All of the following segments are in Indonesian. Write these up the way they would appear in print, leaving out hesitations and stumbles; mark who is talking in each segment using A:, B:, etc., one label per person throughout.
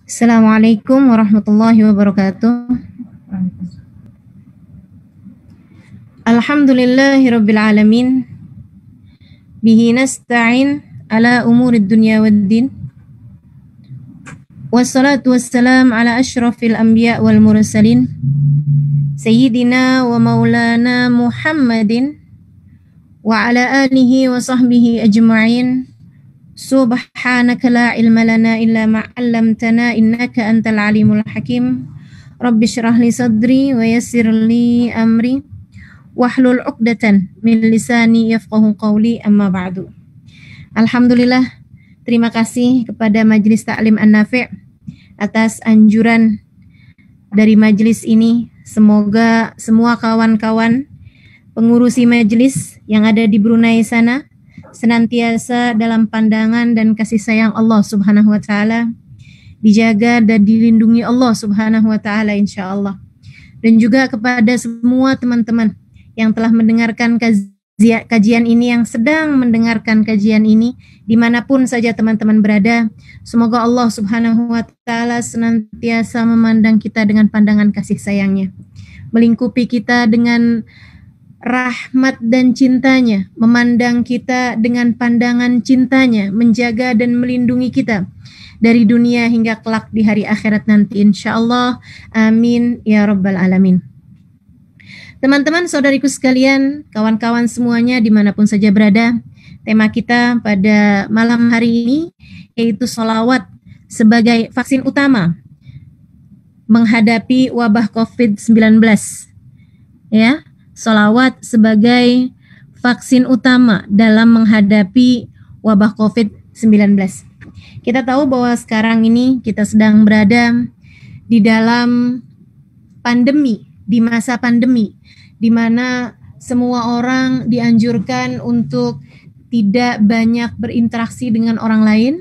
A: Assalamualaikum warahmatullahi wabarakatuh. Alhamdulillahirabbil alamin. Bihi nasta'in ala umurid dunya waddin. Wassalatu wassalam ala asyrafil anbiya wal mursalin. Sayyidina wa maulana Muhammadin wa ala alihi wa sahbihi ajma'in. Subhanaka la ilma lana illa ma 'allamtana innaka antal alimul hakim. Rabbi shrah li sadri wa yassir li amri wahlul 'uqdatan min lisani yafqahu qawli, amma ba'du. Alhamdulillah, terima kasih kepada Majelis Ta'lim An-Nafi' atas anjuran dari majelis ini. Semoga semua kawan-kawan pengurusi majelis yang ada di Brunei sana senantiasa dalam pandangan dan kasih sayang Allah Subhanahu wa taala, dijaga dan dilindungi Allah Subhanahu wa taala insyaallah. Dan juga kepada semua teman-teman yang telah mendengarkan kajian ini, yang sedang mendengarkan kajian ini dimanapun saja teman-teman berada, semoga Allah Subhanahu wa taala senantiasa memandang kita dengan pandangan kasih sayangnya, melingkupi kita dengan rahmat dan cintanya, memandang kita dengan pandangan cintanya, menjaga dan melindungi kita dari dunia hingga kelak di hari akhirat nanti insyaallah. Amin ya rabbal alamin. Teman-teman, saudariku sekalian, kawan-kawan semuanya dimanapun saja berada, tema kita pada malam hari ini yaitu sholawat sebagai vaksin utama menghadapi wabah COVID-19. Ya, sholawat sebagai vaksin utama dalam menghadapi wabah COVID-19. Kita tahu bahwa sekarang ini kita sedang berada di dalam pandemi, di masa pandemi, di mana semua orang dianjurkan untuk tidak banyak berinteraksi dengan orang lain.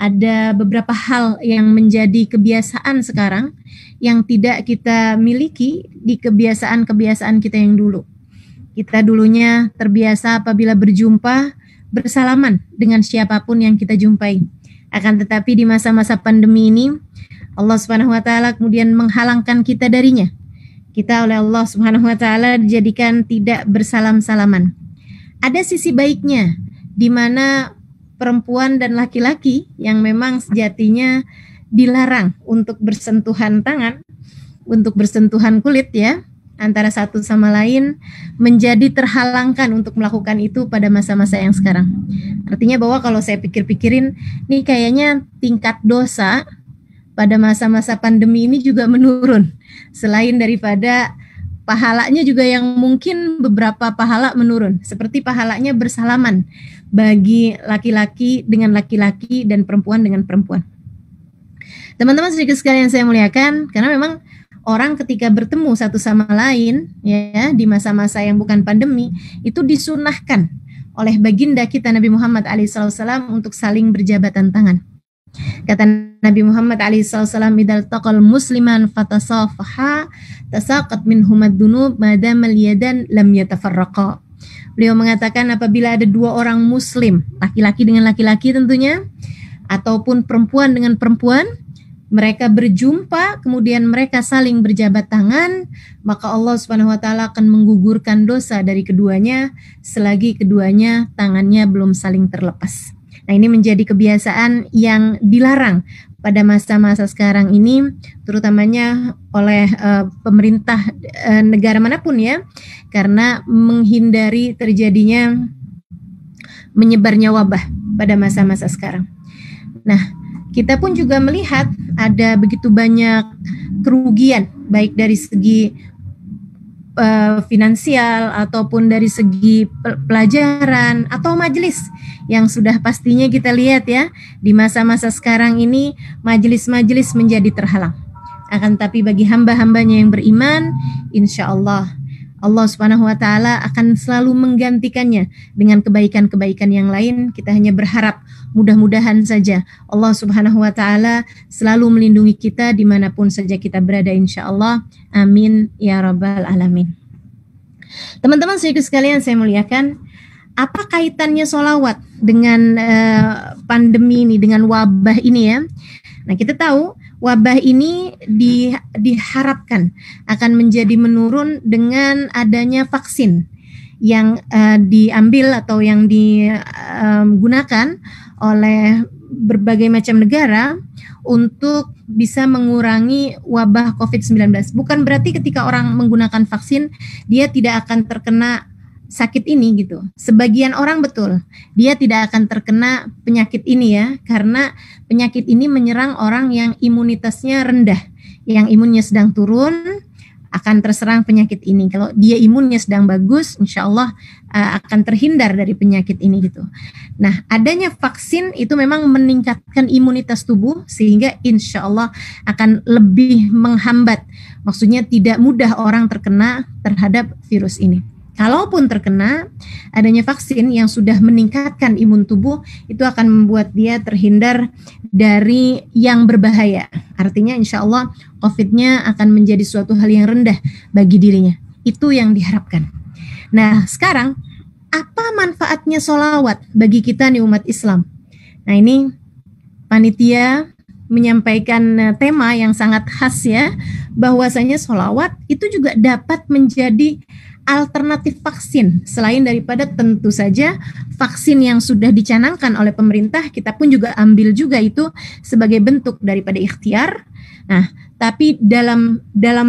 A: Ada beberapa hal yang menjadi kebiasaan sekarang yang tidak kita miliki di kebiasaan-kebiasaan kita yang dulu. Kita dulunya terbiasa apabila berjumpa bersalaman dengan siapapun yang kita jumpai. Akan tetapi di masa-masa pandemi ini Allah Subhanahu wa taala kemudian menghalangkan kita darinya. Kita oleh Allah Subhanahu wa taala dijadikan tidak bersalam-salaman. Ada sisi baiknya di mana perempuan dan laki-laki yang memang sejatinya dilarang untuk bersentuhan tangan, untuk bersentuhan kulit ya, antara satu sama lain, menjadi terhalangkan untuk melakukan itu pada masa-masa yang sekarang. Artinya bahwa kalau saya pikir-pikirin, nih kayaknya tingkat dosa pada masa-masa pandemi ini juga menurun. Selain daripada pahalanya juga yang mungkin beberapa pahala menurun, seperti pahalanya bersalaman bagi laki-laki dengan laki-laki dan perempuan dengan perempuan. Teman-teman sedikit sekali yang saya muliakan, karena memang orang ketika bertemu satu sama lain ya di masa-masa yang bukan pandemi itu disunahkan oleh baginda kita Nabi Muhammad alaihissalam untuk saling berjabatan tangan. Kata Nabi Muhammad alaihissalam, "Idal taqal musliman fatasafaha tasaqat minhumad dunub madamal yadan lam yatafarraqa." Beliau mengatakan apabila ada dua orang muslim, laki-laki dengan laki-laki tentunya, ataupun perempuan dengan perempuan, mereka berjumpa kemudian mereka saling berjabat tangan, maka Allah Subhanahu wa taala akan menggugurkan dosa dari keduanya selagi keduanya tangannya belum saling terlepas. Nah, ini menjadi kebiasaan yang dilarang pada masa-masa sekarang ini, terutamanya oleh pemerintah negara manapun ya, karena menghindari terjadinya menyebarnya wabah pada masa-masa sekarang. Nah, kita pun juga melihat ada begitu banyak kerugian, baik dari segi finansial ataupun dari segi pelajaran atau majelis yang sudah pastinya kita lihat ya di masa-masa sekarang ini majelis-majelis menjadi terhalang. Akan tapi bagi hamba-hambanya yang beriman, insya Allah Allah Subhanahu wa taala akan selalu menggantikannya dengan kebaikan-kebaikan yang lain. Kita hanya berharap mudah-mudahan saja Allah Subhanahu wa taala selalu melindungi kita dimanapun saja kita berada insyaallah. Amin ya rabbal alamin. Teman-teman sekalian saya muliakan, apa kaitannya sholawat dengan pandemi ini, dengan wabah ini ya? Nah, kita tahu wabah ini diharapkan akan menjadi menurun dengan adanya vaksin yang diambil atau yang digunakan oleh berbagai macam negara untuk bisa mengurangi wabah COVID-19. Bukan berarti ketika orang menggunakan vaksin dia tidak akan terkena sakit ini gitu. Sebagian orang betul, dia tidak akan terkena penyakit ini ya, karena penyakit ini menyerang orang yang imunitasnya rendah, yang imunnya sedang turun, akan terserang penyakit ini. Kalau dia imunnya sedang bagus, insya Allah akan terhindar dari penyakit ini gitu. Nah, adanya vaksin itu memang meningkatkan imunitas tubuh sehingga insya Allah akan lebih menghambat. Maksudnya tidak mudah orang terkena terhadap virus ini. Kalaupun terkena, adanya vaksin yang sudah meningkatkan imun tubuh itu akan membuat dia terhindar dari yang berbahaya. Artinya insya Allah COVID-nya akan menjadi suatu hal yang rendah bagi dirinya. Itu yang diharapkan. Nah, sekarang apa manfaatnya sholawat bagi kita nih umat Islam? Nah, ini panitia menyampaikan tema yang sangat khas ya, bahwasanya sholawat itu juga dapat menjadi alternatif vaksin. Selain daripada tentu saja vaksin yang sudah dicanangkan oleh pemerintah, kita pun juga ambil juga itu sebagai bentuk daripada ikhtiar. Nah, tapi dalam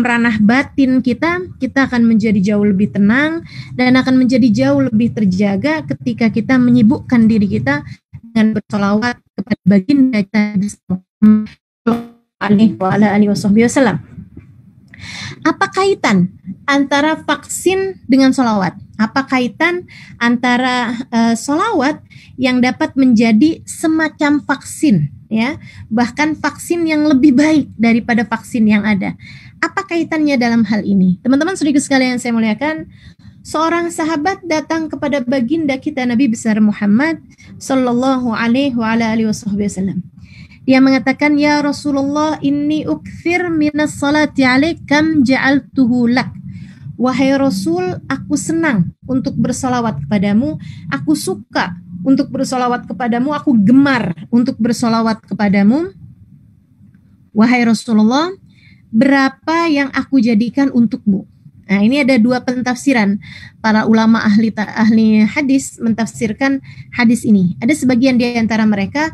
A: ranah batin kita akan menjadi jauh lebih tenang dan akan menjadi jauh lebih terjaga ketika kita menyibukkan diri kita dengan bersolawat kepada baginda kita alaihi wasallam. Apa kaitan antara vaksin dengan sholawat? Apa kaitan antara sholawat yang dapat menjadi semacam vaksin, ya, bahkan vaksin yang lebih baik daripada vaksin yang ada? Apa kaitannya dalam hal ini? Teman-teman saudara sekalian saya muliakan, seorang sahabat datang kepada baginda kita Nabi besar Muhammad sallallahu alaihi wasallam. Dia mengatakan, ya Rasulullah, inni ukthir minas salati alaik kam ja'altuhu lak. Wahai Rasul, aku senang untuk bersolawat kepadamu, aku suka untuk bersolawat kepadamu, aku gemar untuk bersolawat kepadamu. Wahai Rasulullah, berapa yang aku jadikan untukmu? Nah, ini ada dua pentafsiran. Para ulama ahli hadis mentafsirkan hadis ini. Ada sebagian di antara mereka,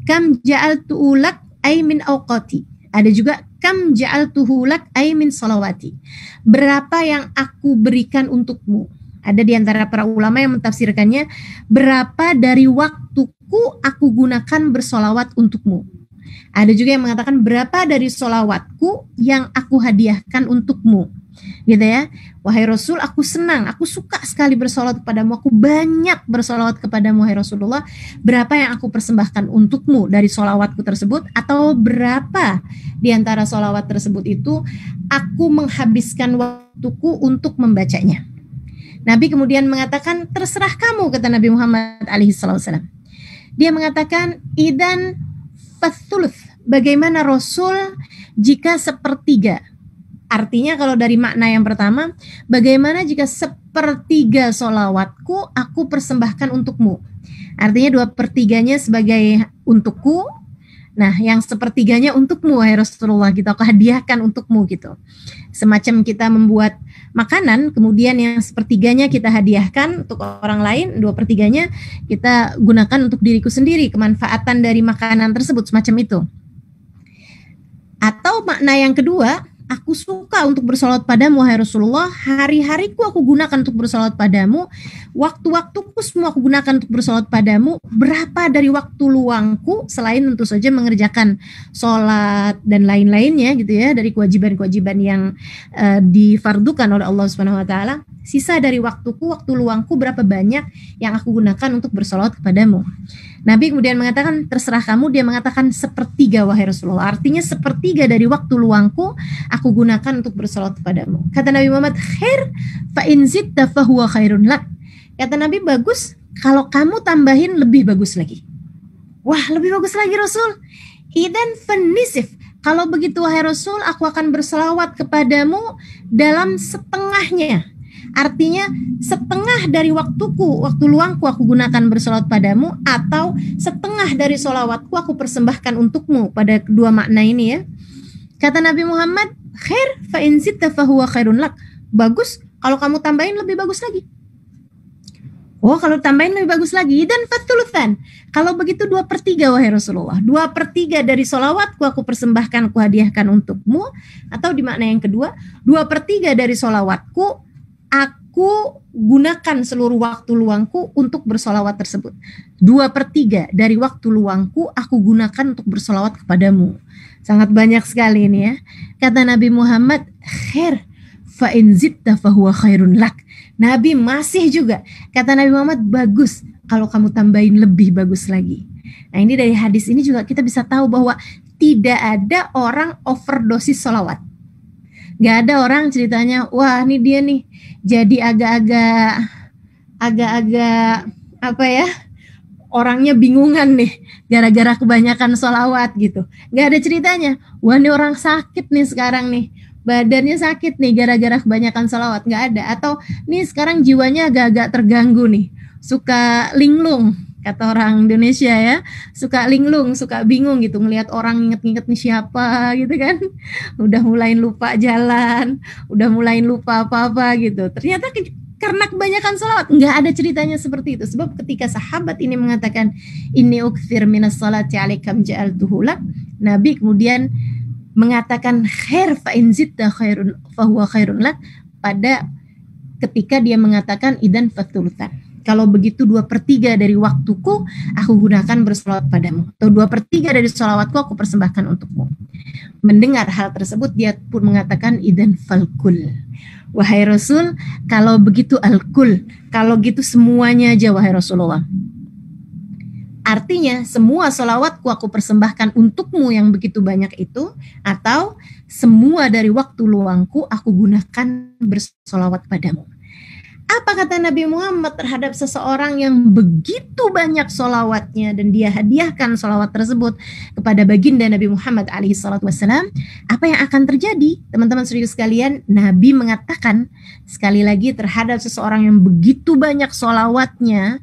A: kam ja'altuhu lak ay min awqati. Ada juga kam ja'altuhu lak ay min salawati. Berapa yang aku berikan untukmu. Ada di antara para ulama yang mentafsirkannya, berapa dari waktuku aku gunakan bersolawat untukmu. Ada juga yang mengatakan berapa dari solawatku yang aku hadiahkan untukmu. Gitu ya. Wahai Rasul, aku senang, aku suka sekali bersolawat kepadamu, aku banyak bersolawat kepadamu, wahai Rasulullah. Berapa yang aku persembahkan untukmu dari solawatku tersebut, atau berapa di antara solawat tersebut itu aku menghabiskan waktuku untuk membacanya. Nabi kemudian mengatakan, terserah kamu, kata Nabi Muhammad alaihissalam. Dia mengatakan, idan fathuluth, bagaimana Rasul jika sepertiga? Artinya kalau dari makna yang pertama, bagaimana jika sepertiga solawatku aku persembahkan untukmu? Artinya 2/3 sebagai untukku, nah yang sepertiganya untukmu, wahai Rasulullah, gitu, aku hadiahkan untukmu gitu. Semacam kita membuat makanan, kemudian yang sepertiganya kita hadiahkan untuk orang lain, 2/3 kita gunakan untuk diriku sendiri, kemanfaatan dari makanan tersebut, semacam itu. Atau makna yang kedua, aku suka untuk bersolawat padamu, wahai Rasulullah. Hari-hariku aku gunakan untuk bersolawat padamu. Waktu-waktuku semua aku gunakan untuk bersolawat padamu. Berapa dari waktu luangku, selain tentu saja mengerjakan sholat dan lain-lainnya gitu ya, dari kewajiban-kewajiban yang difardukan oleh Allah Subhanahu Wa Taala. Sisa dari waktuku, waktu luangku berapa banyak yang aku gunakan untuk bersolawat kepadamu. Nabi kemudian mengatakan, terserah kamu. Dia mengatakan sepertiga, wahai Rasulullah. Artinya sepertiga dari waktu luangku aku gunakan untuk bersolawat kepadamu. Kata Nabi Muhammad, khair fa in zidta fa huwa khairun lak. Kata Nabi, bagus kalau kamu tambahin lebih bagus lagi. Wah, lebih bagus lagi Rasul. Idan fanisif. Kalau begitu wahai Rasul, aku akan berselawat kepadamu dalam setengahnya. Artinya setengah dari waktu luangku aku gunakan bersolawat padamu, atau setengah dari solawatku aku persembahkan untukmu. Pada kedua makna ini ya. Kata Nabi Muhammad, khair fa in zitta fahuwa khairun lak. Bagus kalau kamu tambahin lebih bagus lagi. Oh, kalau tambahin lebih bagus lagi. Dan fatuluthan, kalau begitu 2/3 wahai Rasulullah. 2/3 dari solawatku aku persembahkan, ku hadiahkan untukmu. Atau di makna yang kedua, 2/3 dari solawatku aku gunakan seluruh waktu luangku untuk bersolawat tersebut. 2/3 dari waktu luangku aku gunakan untuk bersolawat kepadamu. Sangat banyak sekali ini ya. Kata Nabi Muhammad, khair fa in zitta fahuwa khairun lak. Nabi masih juga, kata Nabi Muhammad, bagus kalau kamu tambahin lebih bagus lagi. Nah, ini dari hadis ini juga kita bisa tahu bahwa tidak ada orang overdosis sholawat. Gak ada orang ceritanya, wah ini dia nih jadi agak-agak apa ya, orangnya bingungan nih gara-gara kebanyakan sholawat gitu. Gak ada ceritanya, wah ini orang sakit nih sekarang nih, badannya sakit nih gara-gara kebanyakan sholawat. Nggak ada. Atau nih sekarang jiwanya agak-agak terganggu nih, suka linglung, kata orang Indonesia ya, suka linglung, suka bingung gitu ngelihat orang, inget-inget nih siapa gitu kan, udah mulai lupa jalan, udah mulai lupa apa-apa gitu. Ternyata karena kebanyakan sholawat. Nggak ada ceritanya seperti itu. Sebab ketika sahabat ini mengatakan inni ukthir minas sholati alaikam ja'altuhu lak, Nabi kemudian mengatakan khair fa in zitta khairun fahuwa khairun lak pada ketika dia mengatakan idan fatulutan. Kalau begitu 2/3 dari waktuku aku gunakan bersolawat padamu, atau 2/3 dari solawatku aku persembahkan untukmu. Mendengar hal tersebut dia pun mengatakan idan falkul. Wahai Rasul, kalau begitu alkul, kalau gitu semuanya aja wahai Rasulullah. Artinya semua solawatku aku persembahkan untukmu yang begitu banyak itu, atau semua dari waktu luangku aku gunakan bersolawat padamu. Apa kata Nabi Muhammad terhadap seseorang yang begitu banyak solawatnya dan dia hadiahkan solawat tersebut kepada baginda Nabi Muhammad alaihissalatu wassalam? Apa yang akan terjadi? Teman-teman saudara sekalian, Nabi mengatakan sekali lagi terhadap seseorang yang begitu banyak solawatnya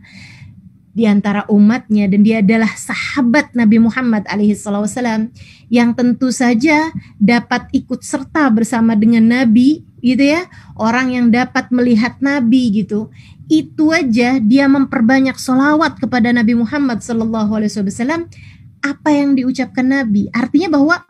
A: di antara umatnya, dan dia adalah sahabat Nabi Muhammad alaihissalam yang tentu saja dapat ikut serta bersama dengan Nabi gitu ya, orang yang dapat melihat Nabi gitu. Itu aja dia memperbanyak solawat kepada Nabi Muhammad SAW. Apa yang diucapkan Nabi artinya bahwa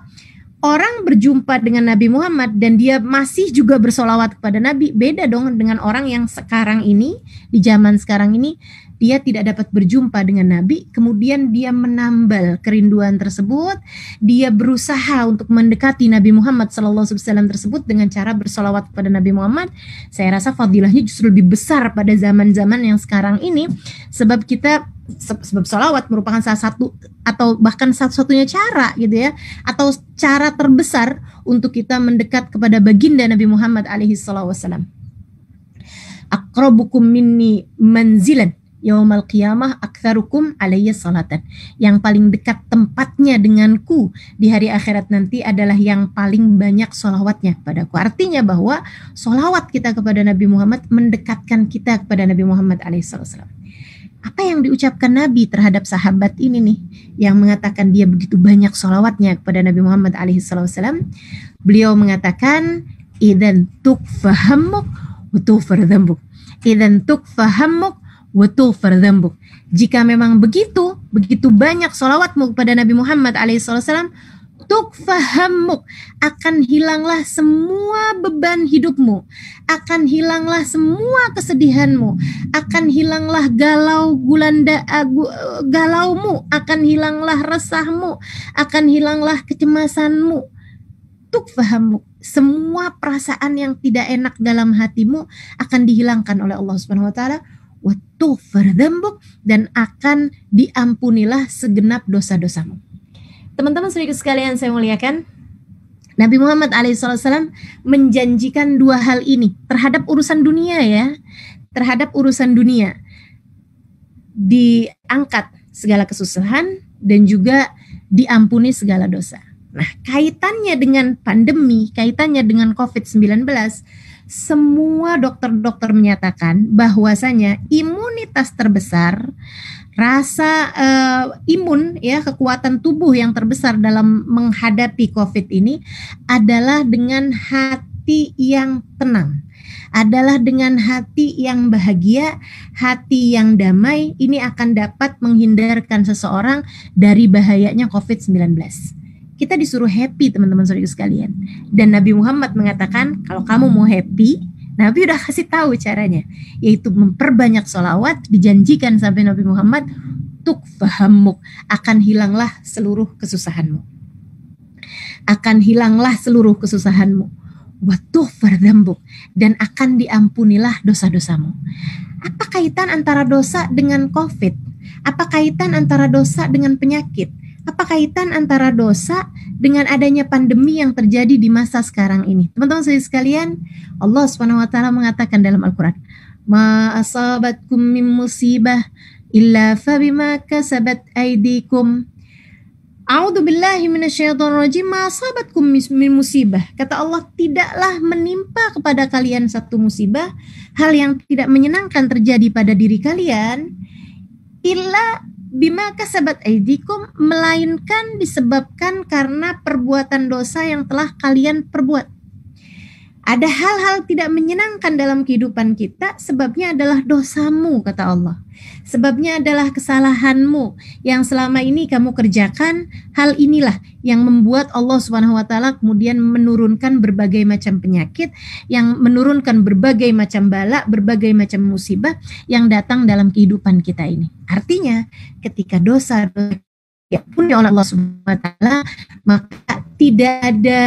A: orang berjumpa dengan Nabi Muhammad dan dia masih juga bersolawat kepada Nabi, beda dong dengan orang yang sekarang ini, di zaman sekarang ini, dia tidak dapat berjumpa dengan Nabi, kemudian dia menambal kerinduan tersebut, dia berusaha untuk mendekati Nabi Muhammad SAW tersebut dengan cara bersolawat kepada Nabi Muhammad. Saya rasa fadilahnya justru lebih besar pada zaman-zaman yang sekarang ini, sebab solawat merupakan salah satu atau bahkan satu-satunya cara gitu ya, atau cara terbesar untuk kita mendekat kepada baginda Nabi Muhammad alaihissalam. Aqrabukum minni manzilan yaumal qiyamah aktsarukum alayya salatan. Yang paling dekat tempatnya denganku di hari akhirat nanti adalah yang paling banyak solawatnya kepadaku. Artinya bahwa solawat kita kepada Nabi Muhammad mendekatkan kita kepada Nabi Muhammad alaihissalam. Apa yang diucapkan Nabi terhadap sahabat ini nih, yang mengatakan dia begitu banyak solawatnya kepada Nabi Muhammad alaihissalam? Beliau mengatakan, idan tukfahammuk wa tughfar dzambuk. Idan tukfahammuk wa tughfar dzambuk. Jika memang begitu banyak solawatmu kepada Nabi Muhammad alaihissalam, tukfahammuk, akan hilanglah semua beban hidupmu, akan hilanglah semua kesedihanmu, akan hilanglah galaumu, akan hilanglah resahmu, akan hilanglah kecemasanmu. Tukfahammuk, semua perasaan yang tidak enak dalam hatimu akan dihilangkan oleh Allah Subhanahu wa taala. Wa tughfar dzambuk, dan akan diampunilah segenap dosa-dosamu. Teman-teman saudara sekalian saya muliakan, Nabi Muhammad alaihissalam menjanjikan dua hal ini terhadap urusan dunia ya, terhadap urusan dunia, diangkat segala kesusahan dan juga diampuni segala dosa. Nah, kaitannya dengan pandemi, kaitannya dengan COVID-19, semua dokter-dokter menyatakan bahwasanya imunitas terbesar, rasa imun ya, kekuatan tubuh yang terbesar dalam menghadapi COVID ini adalah dengan hati yang tenang, adalah dengan hati yang bahagia, hati yang damai. Ini akan dapat menghindarkan seseorang dari bahayanya COVID-19. Kita disuruh happy, teman-teman saudara sekalian. Dan Nabi Muhammad mengatakan, kalau kamu mau happy, Nabi udah kasih tahu caranya, yaitu memperbanyak sholawat. Dijanjikan sampai Nabi Muhammad, tukfahammuk, akan hilanglah seluruh kesusahanmu. Akan hilanglah seluruh kesusahanmu. Watughfar dzambuk, dan akan diampunilah dosa-dosamu. Apa kaitan antara dosa dengan COVID? Apa kaitan antara dosa dengan penyakit? Apa kaitan antara dosa dengan adanya pandemi yang terjadi di masa sekarang ini? Teman-teman sekalian, Allah SWT mengatakan dalam Al-Quran, ma asabatkum min musibah illa fabima kasabat aydikum. A'udzubillahi minasyaitonirrajim, ma asabatkum min musibah. Kata Allah, tidaklah menimpa kepada kalian satu musibah, hal yang tidak menyenangkan terjadi pada diri kalian, illa bima kasabat aidikum, melainkan disebabkan karena perbuatan dosa yang telah kalian perbuat. Ada hal-hal tidak menyenangkan dalam kehidupan kita, sebabnya adalah dosamu, kata Allah. Sebabnya adalah kesalahanmu yang selama ini kamu kerjakan. Hal inilah yang membuat Allah SWT kemudian menurunkan berbagai macam penyakit, yang menurunkan berbagai macam bala, berbagai macam musibah yang datang dalam kehidupan kita ini. Artinya, ketika dosa diampuni oleh Allah SWT, maka tidak ada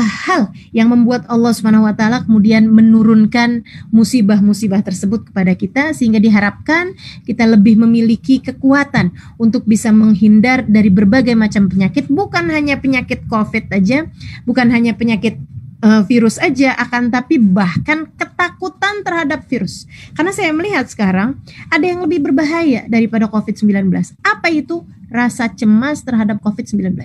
A: hal yang membuat Allah SWT kemudian menurunkan musibah-musibah tersebut kepada kita, sehingga diharapkan kita lebih memiliki kekuatan untuk bisa menghindar dari berbagai macam penyakit, bukan hanya penyakit COVID aja, bukan hanya penyakit virus aja, akan tapi bahkan ketakutan terhadap virus. Karena saya melihat sekarang ada yang lebih berbahaya daripada COVID-19. Apa itu? Rasa cemas terhadap COVID-19.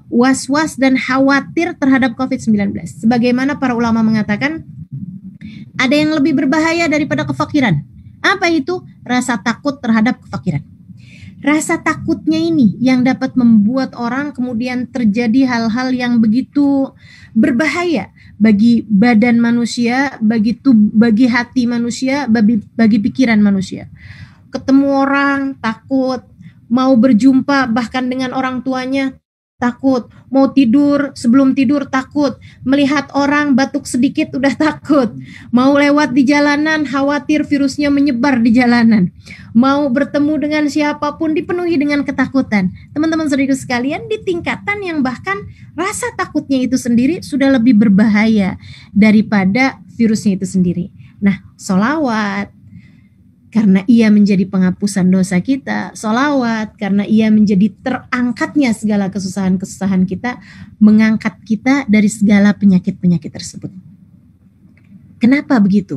A: Was-was dan khawatir terhadap COVID-19. Sebagaimana para ulama mengatakan, ada yang lebih berbahaya daripada kefakiran. Apa itu? Rasa takut terhadap kefakiran. Rasa takutnya ini yang dapat membuat orang kemudian terjadi hal-hal yang begitu berbahaya bagi badan manusia, bagi hati manusia, bagi pikiran manusia. Ketemu orang takut, mau berjumpa bahkan dengan orang tuanya takut, mau tidur, sebelum tidur takut, melihat orang batuk sedikit udah takut, mau lewat di jalanan khawatir virusnya menyebar di jalanan, mau bertemu dengan siapapun dipenuhi dengan ketakutan. Teman-teman saudara sekalian, di tingkatan yang bahkan rasa takutnya itu sendiri sudah lebih berbahaya daripada virusnya itu sendiri. Nah, sholawat karena ia menjadi penghapusan dosa kita, sholawat karena ia menjadi terangkatnya segala kesusahan-kesusahan kita, mengangkat kita dari segala penyakit-penyakit tersebut. Kenapa begitu?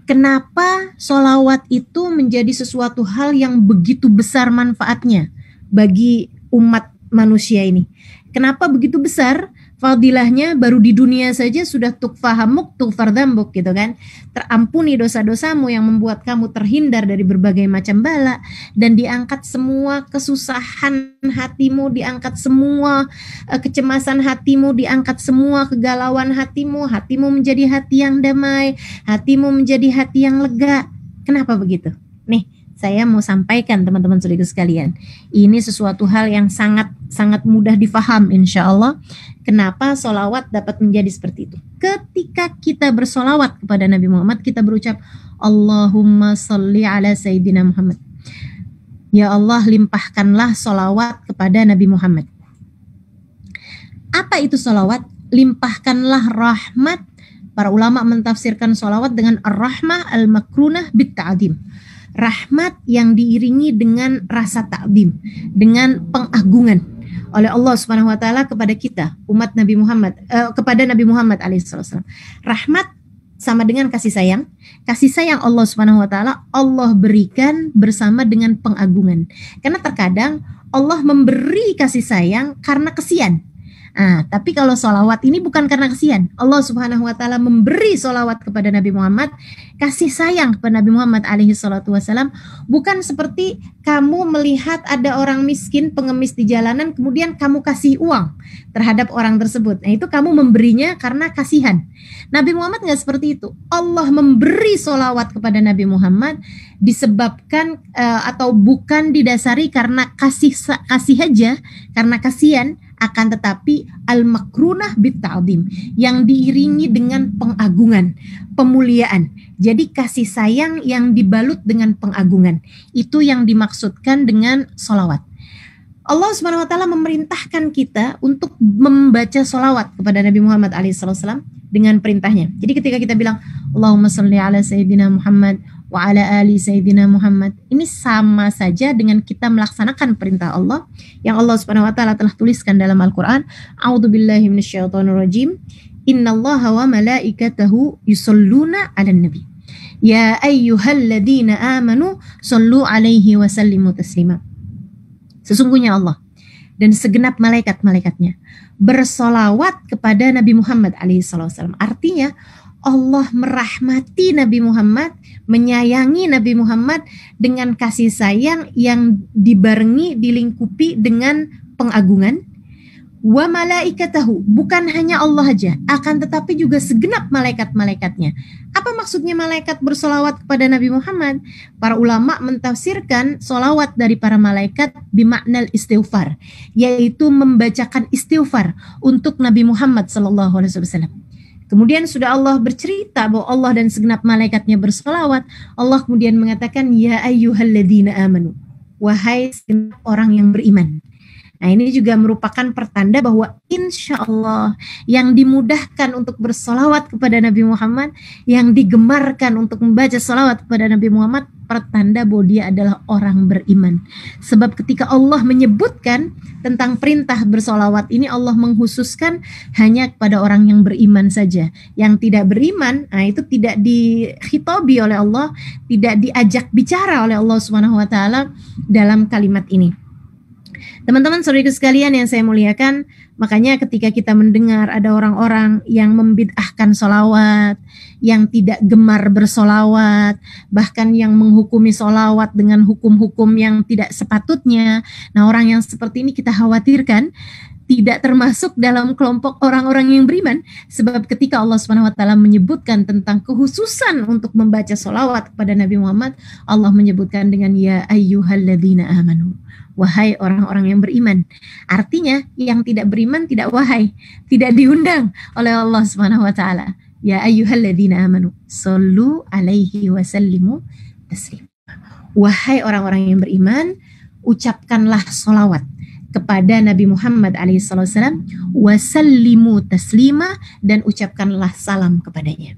A: Kenapa sholawat itu menjadi sesuatu hal yang begitu besar manfaatnya bagi umat manusia ini? Kenapa begitu besar? Fadilahnya baru di dunia saja sudah tukfahammuk, tughfar dzambuk gitu kan. Terampuni dosa-dosamu yang membuat kamu terhindar dari berbagai macam bala, dan diangkat semua kesusahan hatimu, diangkat semua kecemasan hatimu, diangkat semua kegalauan hatimu, hatimu menjadi hati yang damai, hatimu menjadi hati yang lega. Kenapa begitu? Nih, saya mau sampaikan teman-teman saudara sekalian, ini sesuatu hal yang sangat mudah difaham insya Allah. Kenapa sholawat dapat menjadi seperti itu? Ketika kita bersolawat kepada Nabi Muhammad, kita berucap Allahumma salli ala Sayyidina Muhammad. Ya Allah, limpahkanlah sholawat kepada Nabi Muhammad. Apa itu sholawat? Limpahkanlah rahmat. Para ulama mentafsirkan sholawat dengan ar-rahmah al-makrunah bit-ta'dim. Rahmat yang diiringi dengan rasa ta'zim, dengan pengagungan oleh Allah Subhanahu wa taala kepada kita, umat Nabi Muhammad, kepada Nabi Muhammad alaihissalam. Rahmat sama dengan kasih sayang. Kasih sayang Allah Subhanahu wa taala Allah berikan bersama dengan pengagungan. Karena terkadang Allah memberi kasih sayang karena kesian. Tapi kalau solawat ini bukan karena kasihan. Allah Subhanahu wa Ta'ala memberi solawat kepada Nabi Muhammad, kasih sayang kepada Nabi Muhammad alaihi salatu wasalam, bukan seperti kamu melihat ada orang miskin pengemis di jalanan, kemudian kamu kasih uang terhadap orang tersebut. Nah, itu kamu memberinya karena kasihan. Nabi Muhammad nggak seperti itu. Allah memberi solawat kepada Nabi Muhammad disebabkan atau bukan didasari karena kasih aja, karena kasihan, akan tetapi al-makrunah bit-ta'zim, yang diiringi dengan pengagungan, pemuliaan. Jadi kasih sayang yang dibalut dengan pengagungan. Itu yang dimaksudkan dengan solawat. Allah Subhanahu wa Ta'ala memerintahkan kita untuk membaca solawat kepada Nabi Muhammad alaihissalam dengan perintahnya. Jadi ketika kita bilang Allahumma sholli ala sayyidina Muhammad wa ala ali sayyidina Muhammad, ini sama saja dengan kita melaksanakan perintah Allah yang Allah Subhanahu wa Ta'ala telah tuliskan dalam Al-Qur'an. A'udzubillahi minasyaitonirrajim. Innallaha wa malaikatahu yusholluna 'alan nabi. Ya ayyuhalladzina amanu shollu 'alaihi wa sallimu taslima. Sesungguhnya Allah dan segenap malaikat-malaikatnya bersolawat kepada Nabi Muhammad alaihissalam. Artinya Allah merahmati Nabi Muhammad, menyayangi Nabi Muhammad dengan kasih sayang yang dibarengi, dilingkupi dengan pengagungan. Wa malaikatahu, bukan hanya Allah aja, akan tetapi juga segenap malaikat-malaikatnya. Apa maksudnya malaikat bersolawat kepada Nabi Muhammad? Para ulama mentafsirkan solawat dari para malaikat bimaknal istighfar, yaitu membacakan istighfar untuk Nabi Muhammad SAW. Kemudian sudah Allah bercerita bahwa Allah dan segenap malaikatnya bersolawat. Allah kemudian mengatakan, ya ayyuhalladzina amanu, wahai segenap orang yang beriman. Nah, ini juga merupakan pertanda bahwa insya Allah yang dimudahkan untuk bersolawat kepada Nabi Muhammad, yang digemarkan untuk membaca solawat kepada Nabi Muhammad, pertanda bahwa dia adalah orang beriman. Sebab ketika Allah menyebutkan tentang perintah bersolawat ini, Allah menghususkan hanya kepada orang yang beriman saja. Yang tidak beriman, itu tidak dikhitabi oleh Allah, tidak diajak bicara oleh Allah Subhanahu wa Ta'ala dalam kalimat ini. Teman-teman saudaraku sekalian yang saya muliakan, makanya ketika kita mendengar ada orang-orang yang membid'ahkan solawat, yang tidak gemar bersolawat, bahkan yang menghukumi solawat dengan hukum-hukum yang tidak sepatutnya, nah orang yang seperti ini kita khawatirkan tidak termasuk dalam kelompok orang-orang yang beriman. Sebab ketika Allah Subhanahu wa Ta'ala menyebutkan tentang kekhususan untuk membaca solawat kepada Nabi Muhammad, Allah menyebutkan dengan ya ayyuhalladzina amanu, wahai orang-orang yang beriman. Artinya yang tidak beriman tidak wahai, tidak diundang oleh Allah Subhanahu wa Ta'ala. Ya ayyuhalladzina amanu shollu alaihi wa sallimu taslima. Wahai orang-orang yang beriman, ucapkanlah solawat kepada Nabi Muhammad alaihissalam, wasallimu taslima, dan ucapkanlah salam kepadanya.